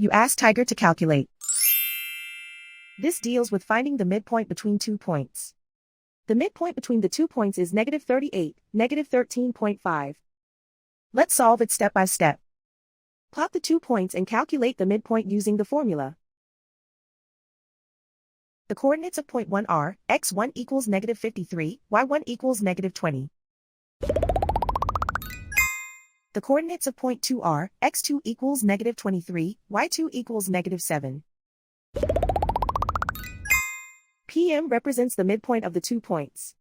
You ask Tiger to calculate. This deals with finding the midpoint between 2 points. The midpoint between the 2 points is -38, -13.5. Let's solve it step by step. Plot the 2 points and calculate the midpoint using the formula. The coordinates of point 1 are, x1 equals -53, y1 equals -20. The coordinates of point 2 are, x2 equals -23, y2 equals -7. PM represents the midpoint of the 2 points.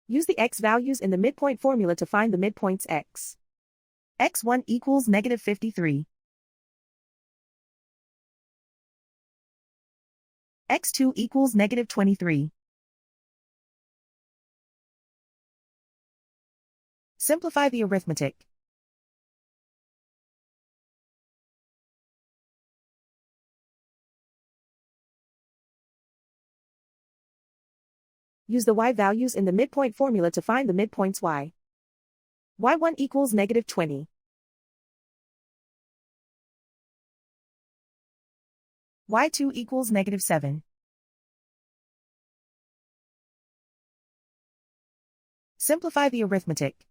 Use the x values in the midpoint formula to find the midpoints x. x1 equals -53. x2 equals -23. Simplify the arithmetic. Use the y values in the midpoint formula to find the midpoints y. y1 equals -20. y2 equals -7. Simplify the arithmetic.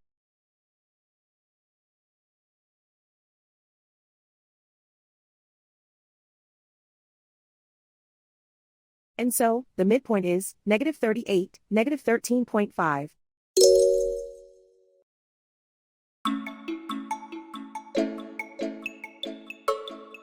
And so, the midpoint is -38, -13.5.